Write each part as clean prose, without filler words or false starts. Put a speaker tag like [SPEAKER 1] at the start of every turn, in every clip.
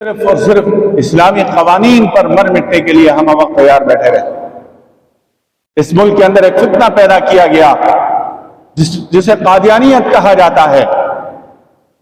[SPEAKER 1] सिर्फ और सिर्फ इस्लामी कवानीन पर मर मिटने के लिए हम वक्त तैयार बैठे रहे। इस मुल्क के अंदर एक फितना पैदा किया गया जिसे कादियानियत कहा जाता है,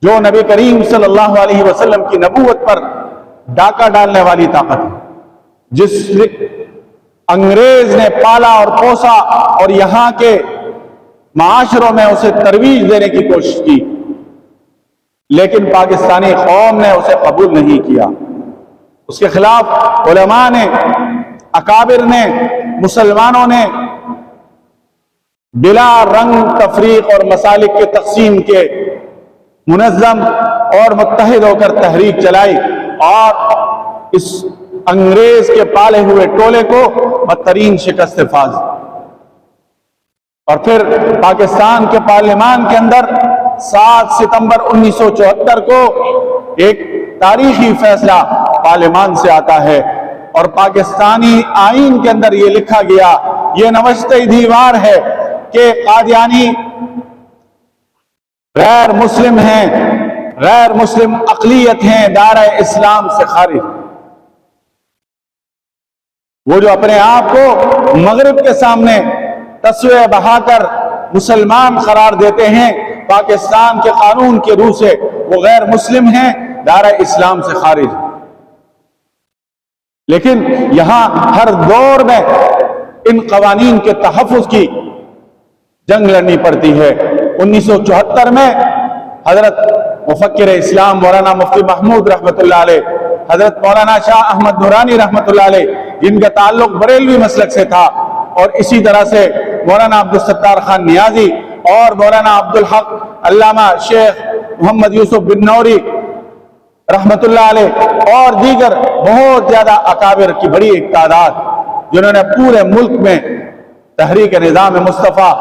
[SPEAKER 1] जो नबी करीम सल्लल्लाहु अलैहि वसल्लम की नबूवत पर डाका डालने वाली ताकत है, जिस अंग्रेज ने पाला और पोसा और यहां के माशरों में उसे तरवीज देने की कोशिश की, लेकिन पाकिस्तानी कौम ने उसे कबूल नहीं किया। उसके खिलाफ उलमा ने, अकाबिर ने, मुसलमानों ने बिला रंग तफरीक और मसालिक के तकसीम के मुनज़्ज़म और मुत्तहिद होकर तहरीक चलाई और इस अंग्रेज के पाले हुए टोले को बदतरीन शिकस्त फाज। और फिर पाकिस्तान के पार्लियामान के अंदर 7 सितंबर 1974 को एक तारीखी फैसला पार्लियामान से आता है और पाकिस्तानी आईन के अंदर यह लिखा गया, यह नवश्ते दीवार है कि कादियानी गैर मुस्लिम हैं, गैर मुस्लिम अक़लियत हैं, दायरा इस्लाम से खारिज। वो जो अपने आप को मगरिब के सामने तस्वीर बहाकर मुसलमान करार देते हैं, पाकिस्तान के कानून के रूह से वो गैर मुस्लिम हैं, दायरा इस्लाम से खारिज। लेकिन यहां हर दौर में इन कवानीन के तहफ़्फ़ुज़ की जंग लड़नी पड़ती है। 1974 में हजरत मुफक्किर इस्लाम मौलाना मुफ्ती महमूद रहमतुल्लाह अलैह, हजरत मौलाना शाह अहमद नूरानी रहमतुल्लाह अलैह, जिनका ताल्लुक बरेलवी मसलक से था, और इसी तरह से मौलाना अब्दुल सत्तार खान नियाजी और मौलाना अब्दुल हक अल्लामा शेख मोहम्मद यूसुफ बिन नौरी रहमतुल्लाह अलैह और दीगर बहुत ज्यादा अकाबिर की बड़ी एक तादाद, जिन्होंने पूरे मुल्क में तहरीक निज़ाम मुस्तफ़ा,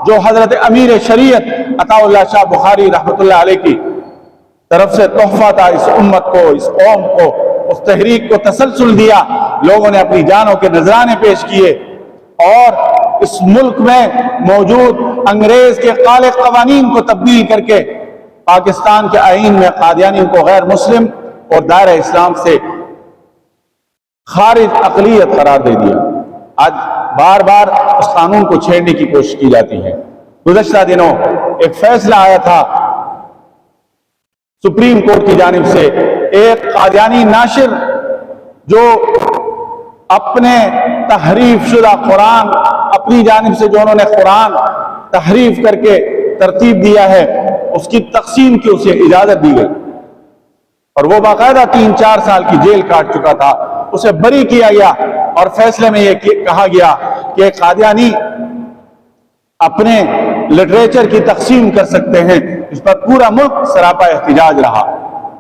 [SPEAKER 1] जो हजरत अमीर शरीयत अताउल्लाह शाह बुखारी रहमतुल्लाह अलैह की तरफ से तोहफा था इस उम्मत को, इस कौम को, उस तहरीक को तसलसल दिया। लोगों ने अपनी जानों के नजराने पेश किए और इस मुल्क में मौजूद अंग्रेज के काले कवानीन को तब्दील करके पाकिस्तान के आईन में कादियानियों को गैर मुस्लिम और दायरा इस्लाम से खारिज अक़लियत करार दे दिया। आज बार बार उस कानून को छेड़ने की कोशिश की जाती है। गुज़श्ता दिनों एक फैसला आया था सुप्रीम कोर्ट की जानिब से, एक कादियानी नाशिर जो अपने तहरीफ शुदा कुरान, अपनी जानिब से जो उन्होंने कुरान तहरीफ करके तरतीब दिया है, उसकी तकसीम की उसे इजाजत दी गई और वो बाकायदा 3-4 साल की जेल काट चुका था। उसे बरी किया गया और फैसले में यह कहा गया कि कादियानी अपने लिटरेचर की तकसीम कर सकते हैं। इस पर पूरा मुल्क सरापा एहतिजाज रहा,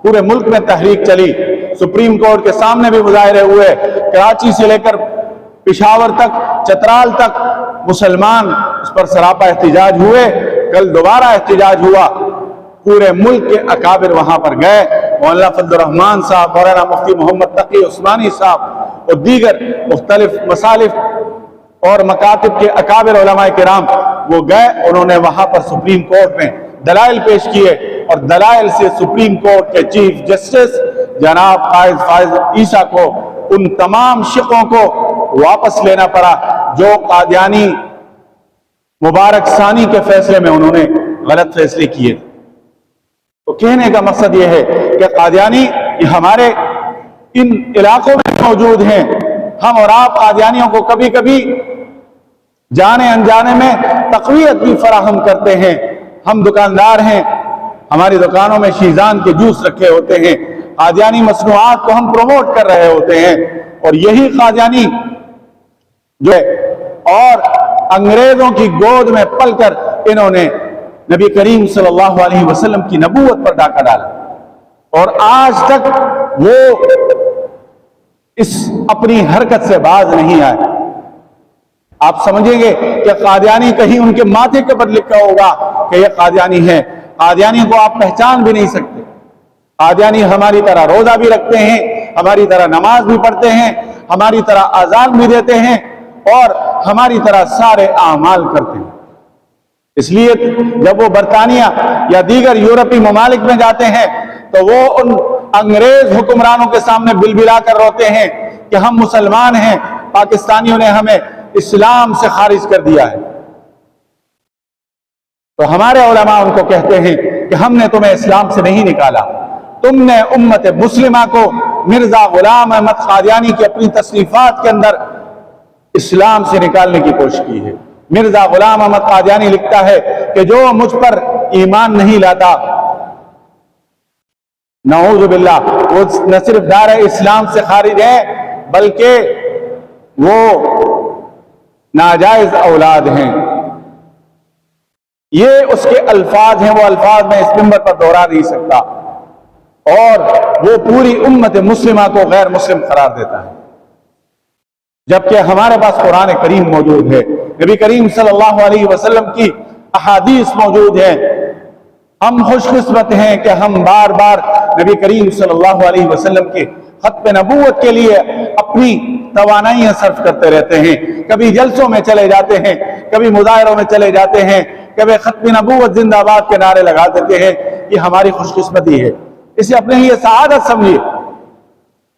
[SPEAKER 1] पूरे मुल्क में तहरीक चली, सुप्रीम कोर्ट के सामने भी मुजाहरे हुए, कराची से लेकर पिशावर तक, चतराल तक मुसलमान इस पर सरापा एहतिजाज हुए। कल दोबारा एहतिजाज हुआ, पूरे मुल्क के अकाबिर वहां पर गए, मौलाना फजल रहमान साहब, मौलाना मुफ्ती मोहम्मद तकी उस्मानी साहब और दीगर मुख्तलिफ मसालिफ और मकातिब के अकाबिर उलमाए किराम वो गए। उन्होंने वहां पर सुप्रीम कोर्ट में दलाइल पेश किए और दलाइल से सुप्रीम कोर्ट के चीफ जस्टिस जनाब फाइज ईसा को उन तमाम शिकों को वापस लेना पड़ा जो कादियानी मुबारक सानी के फैसले में उन्होंने गलत फैसले किए। तो कहने का मकसद यह है कि कादियानी हमारे इन इलाकों में मौजूद हैं। हम और आप कादियानियों को कभी कभी जाने अनजाने में तक़वियत भी फराहम करते हैं। हम दुकानदार हैं, हमारी दुकानों में शीज़ान के जूस रखे होते हैं, कादियानी मसनूआत को हम प्रमोट कर रहे होते हैं और यही कादियानी जो है और अंग्रेजों की गोद में पलकर इन्होंने नबी करीम सल्लल्लाहु अलैहि वसल्लम की नबूवत पर डाका डाला और आज तक वो इस अपनी हरकत से बाज नहीं आए। आप समझेंगे कि कादियानी कहीं उनके माथे के पर लिखा होगा कि यह कादियानी है। कादियानी को आप पहचान भी नहीं सकते। कादियानी हमारी तरह रोजा भी रखते हैं, हमारी तरह नमाज भी पढ़ते हैं, हमारी तरह अजान भी देते हैं और हमारी तरह सारे आमाल करते हैं। इसलिए जब वो बरतानिया या दीगर यूरोपीय ममालिक में जाते हैं तो वो उन अंग्रेज हुक्मरानों के सामने बिलबिला कर रोते हैं कि हम मुसलमान हैं, पाकिस्तानियों ने हमें इस्लाम से खारिज कर दिया है, तो हमारे उलमा उनको कहते हैं कि हमने तुम्हें इस्लाम से नहीं निकाला, तुमने उम्मत मुस्लिमा को मिर्जा गुलाम अहमद कादियानी की अपनी तसनीफात के अंदर इस्लाम से निकालने की कोशिश की है। मिर्जा गुलाम अहमद कादियानी लिखता है कि जो मुझ पर ईमान नहीं लाता, नऊज़ बिल्लाह, वो न सिर्फ दायरा इस्लाम से खारिज है बल्कि वो नाजायज औलाद हैं। ये उसके अल्फाज हैं, वो अल्फाज मैं इस मिंबर पर दोहरा नहीं सकता, और वो पूरी उम्मत मुस्लिमा को गैर मुस्लिम करार देता है, जबकि हमारे पास कुरान करीम मौजूद है, नबी करीम सल्लल्लाहु अलैहि वसल्लम की अहादीस मौजूद है। हम खुशकिस्मत हैं कि हम बार बार नबी करीम सल्लल्लाहु अलैहि वसल्लम के खत्म नबूवत के लिए अपनी तवानाइयां सर्फ करते रहते हैं। कभी जलसों में चले जाते हैं, कभी मुजाहरों में चले जाते हैं, कभी खत्म नबूवत जिंदाबाद के नारे लगा देते हैं। ये हमारी खुशकिस्मती है, इसे अपने लिए सआदत समझिए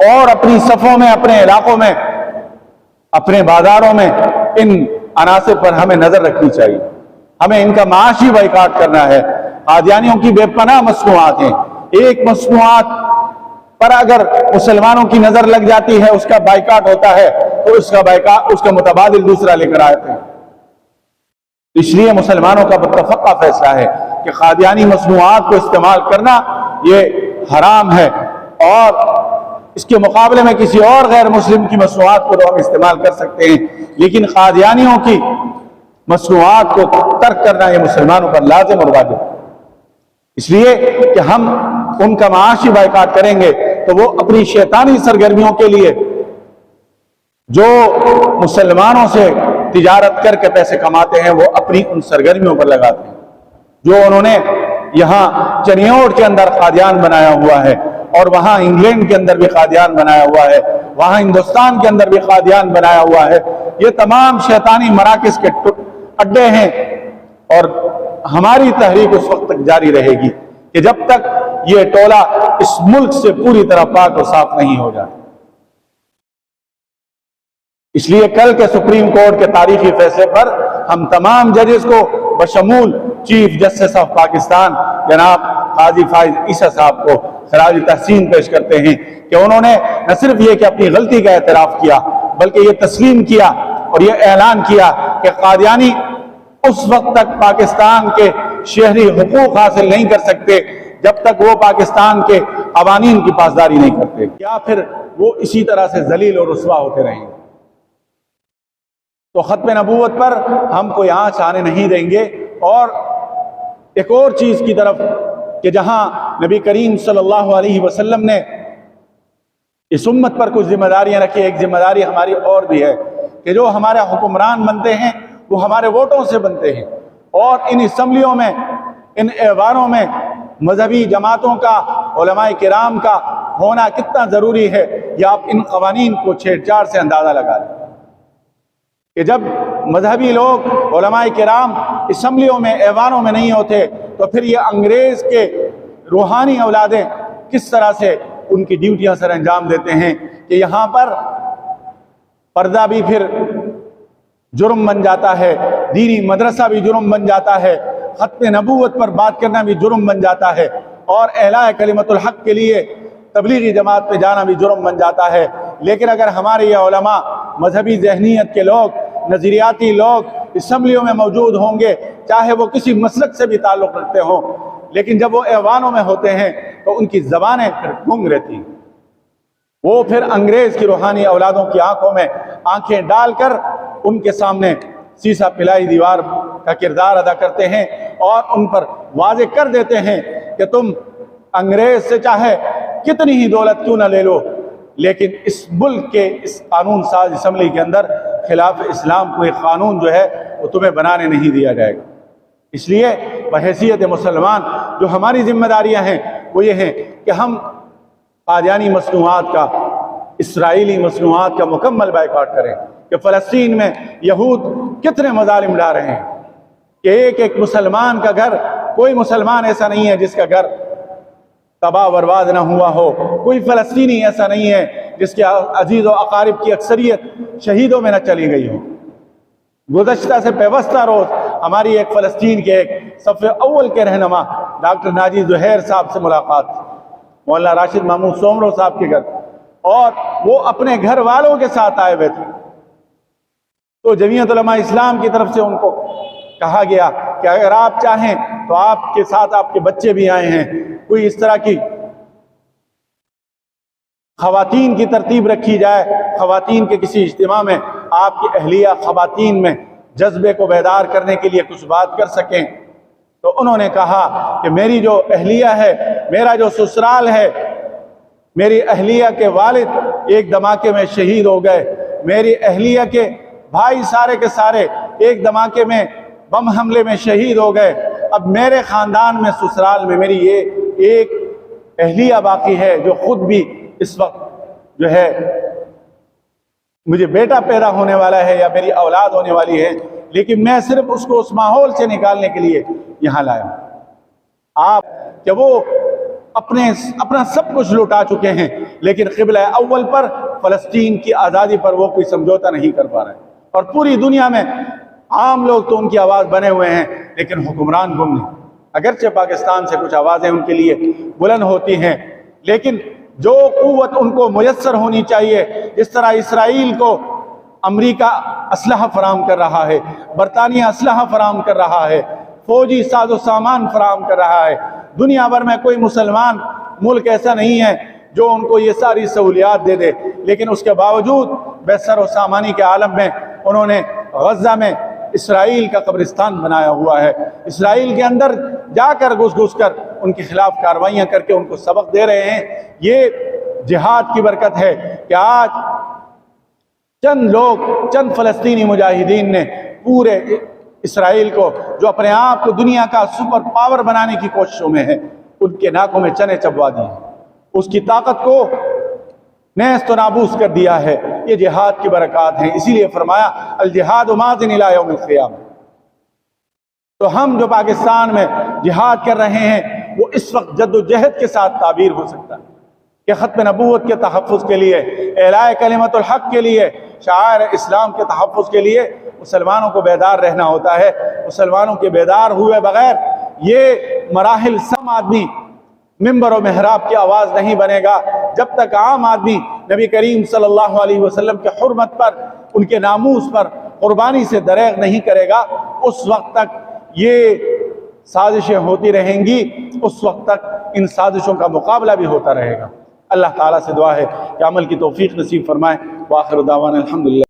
[SPEAKER 1] और अपनी सफ़ों में, अपने इलाकों में, अपने बाजारों में इन अनासिर पर हमें नजर रखनी चाहिए। हमें इनका माशी बाइकाट करना है। कादियानियों की बेपनाह मसनूआत हैं, एक मसनूआत पर अगर मुसलमानों की नजर लग जाती है, उसका बाइकाट होता है, तो उसका मुतबादिल दूसरा लेकर आते हैं। इसलिए मुसलमानों का मुत्तफ़क़ा फैसला है कि कादियानी मसनूआत को इस्तेमाल करना ये हराम है, और इसके मुकाबले में किसी और गैर मुस्लिम की मसनूआत को तो हम इस्तेमाल कर सकते हैं, लेकिन कादियानियों की मसनूआत को तर्क करना ये मुसलमानों पर लाजिम और वाजिब है। इसलिए कि हम उनका माशी बाइकाट करेंगे तो वो अपनी शैतानी सरगर्मियों के लिए जो मुसलमानों से तिजारत करके पैसे कमाते हैं, वो अपनी उन सरगर्मियों पर लगाते हैं। जो उन्होंने यहाँ चनियोट के अंदर कादियान बनाया हुआ है, और वहाँ इंग्लैंड के अंदर भी कादियान बनाया हुआ है, वहाँ हिंदुस्तान के अंदर भी कादियान बनाया हुआ है, ये तमाम शैतानी मराकिज के अड्डे हैं। और हमारी तहरीक उस वक्त तक जारी रहेगी कि जब तक ये टोला इस मुल्क से पूरी तरह पाक और साफ नहीं हो जाए। इसलिए कल के सुप्रीम कोर्ट के तारीखी फैसले पर हम तमाम जजेस को बशमूल चीफ जस्टिस ऑफ पाकिस्तान जनाब काजी फाइज ईसा साहब को खराज तहसीन पेश करते हैं कि उन्होंने न सिर्फ ये कि अपनी गलती का एतराफ किया, बल्कि ये तस्लीम किया और ये ऐलान किया कि कादियानी उस वक्त तक पाकिस्तान के शहरी हुकूक हासिल नहीं कर सकते जब तक वो पाकिस्तान के कवानीन की पासदारी नहीं करते, या फिर वो इसी तरह से जलील और रुस्वा होते रहेंगे। तो खत्म नबूवत पर हम कोई आँच आने नहीं देंगे। और एक और चीज की तरफ कि जहां नबी करीम सल्लल्लाहु अलैहि वसल्लम ने इस उम्मत पर कुछ जिम्मेदारियां रखी, एक जिम्मेदारी हमारी और भी है कि जो हमारे हुक्मरान बनते हैं वो हमारे वोटों से बनते हैं, और इन असम्बलियों में, इन ऐवानों में मजहबी जमातों का, उलमाए किराम का होना कितना जरूरी है, या आप इन कवानीन को छेड़छाड़ से अंदाजा लगा लें कि जब मजहबी लोग, उलमाए किराम असम्बलियों में, ऐवानों में नहीं होते, तो फिर ये अंग्रेज के रूहानी औलादें किस तरह से उनकी ड्यूटियां सर अंजाम देते हैं कि यहाँ पर पर्दा भी फिर जुर्म बन जाता है, दीनी मदरसा भी जुर्म बन जाता है, खत्म नबूवत पर बात करना भी जुर्म बन जाता है, और एलाए कलिमतुल हक के लिए तबलीगी जमात पे जाना भी जुर्म बन जाता है। लेकिन अगर हमारे ये उलमा मजहबी जहनीत के लोग, नजरियाती लोग असम्बलियों में मौजूद होंगे, चाहे वो किसी मसलक से भी ताल्लुक़ रखते हों, लेकिन जब वो ऐवानों में होते हैं तो उनकी ज़बानें फिर गुंग रहती हैं। वो फिर अंग्रेज की रूहानी औलादों की आंखों में आंखें डालकर उनके सामने सीसा पिलाई दीवार का किरदार अदा करते हैं और उन पर वाज़ेह कर देते हैं कि तुम अंग्रेज से चाहे कितनी ही दौलत क्यों न ले लो, लेकिन इस मुल्क के इस कानून साज असम्बली के अंदर खिलाफ इस्लाम कोई कानून जो है वो तुम्हें बनाने नहीं दिया जाएगा। इसलिए बहैसियत मुसलमान जो हमारी जिम्मेदारियां हैं वो ये हैं कि हम कादियानी मसनूआत का, इसराइली मसनूआत का मुकम्मल बाइकाट करें कि फ़लस्तीन में यहूद कितने मज़ालिम ला रहे हैं कि एक एक मुसलमान का घर, कोई मुसलमान ऐसा नहीं है जिसका घर तबाह बर्बाद ना हुआ हो। कोई फ़लस्तीनी ऐसा नहीं है जिसके अजीज़ व अकारिब की अक्सरियत शहीदों में न चली गई हो। गुज़श्ता से पेवस्ता रोज़ हमारी एक फ़लस्तीन के एक सफ़े अव्वल के रहनुमा डॉक्टर नाजी ज़ुहैर साहब से मुलाकात थी, मौलाना राशिद महमूद सोमरो साहब के घर, और वो अपने घर वालों के साथ आए हुए थे। तो जमीयत उलमा इस्लाम की तरफ से उनको कहा गया कि अगर आप चाहें तो आपके साथ आपके बच्चे भी आए हैं, कोई इस तरह की खवातीन की तरतीब रखी जाए, खवातीन के किसी इज्तिमा में आपकी अहलिया खवातीन में जज्बे को बेदार करने के लिए कुछ बात कर सकें। तो उन्होंने कहा कि मेरी जो अहलिया है, मेरा जो ससुराल है, मेरी अहलिया के वालिद एक धमाके में शहीद हो गए, मेरी अहलिया के भाई सारे के सारे एक धमाके में बम हमले में शहीद हो गए। अब मेरे ख़ानदान में ससुराल में मेरी ये एक अहलिया बाकी है जो खुद भी इस वक्त जो है मुझे बेटा पैदा होने वाला है या मेरी औलाद होने वाली है, लेकिन मैं सिर्फ उसको उस माहौल से निकालने के लिए यहाँ लाया हूँ। आप कि वो अपना सब कुछ लुटा चुके हैं, लेकिन क़िबला अव्वल पर फ़लस्तीन की आज़ादी पर वो कोई समझौता नहीं कर पा रहे। और पूरी दुनिया में आम लोग तो उनकी आवाज़ बने हुए हैं, लेकिन हुक्मरान गुम नहीं। अगरचे पाकिस्तान से कुछ आवाज़ें उनके लिए बुलंद होती हैं, लेकिन जो क़ुव्वत उनको मुयस्सर होनी चाहिए, जिस तरह इसराइल को अमरीका असलहा फराम कर रहा है, बरतानिया असलहा फराम कर रहा है, फ़ौजी साजो सामान फराम कर रहा है, दुनिया भर में कोई मुसलमान मुल्क ऐसा नहीं है जो उनको ये सारी सहूलियात दे दे, लेकिन उसके बावजूद बेसर व सामानी के आलम में उन्होंने गज़ा में इसराइल का कब्रिस्तान बनाया हुआ है। इसराइल के अंदर जाकर घुस घुस कर उनके खिलाफ कार्रवाइयाँ करके उनको सबक दे रहे हैं। ये जिहाद की बरकत है कि आज चंद लोग, चंद फ़लस्तीनी मुजाहिदीन ने पूरे इसराइल को, जो अपने आप को दुनिया का सुपर पावर बनाने की कोशिशों में है, उनके नाकों में चने चबवा दिए, उसकी ताकत को नेस्त नाबूस कर दिया है। ये जिहाद की बरक़ात हैं। इसीलिए फरमाया अल जिहाद माज़िन इला यौमिल क़ियामा। तो हम जो पाकिस्तान में जिहाद कर रहे हैं वो इस वक्त जद्दोजहद के साथ ताबीर हो सकता है कि ख़त्म नबूवत के तहफ़्फ़ुज़ के लिए, एलाए कलिमतुल हक़ के लिए, शायर इस्लाम के तहफ़्फ़ुज़ के लिए मुसलमानों को बेदार रहना होता है। मुसलमानों के बेदार हुए बगैर ये मराहिल सम आदमी मिंबर और मेहराब की आवाज़ नहीं बनेगा। जब तक आम आदमी नबी करीम सल्लल्लाहु अलैहि वसल्लम के हुर्मत पर, उनके नामूस पर कुर्बानी से दरेग नहीं करेगा, उस वक्त तक ये साजिशें होती रहेंगी, उस वक्त तक इन साजिशों का मुकाबला भी होता रहेगा। अल्लाह ताला से दुआ है कि अमल की तौफीक नसीब फरमाए। व आखिर दावाना अल्हम्दुलिल्लाह।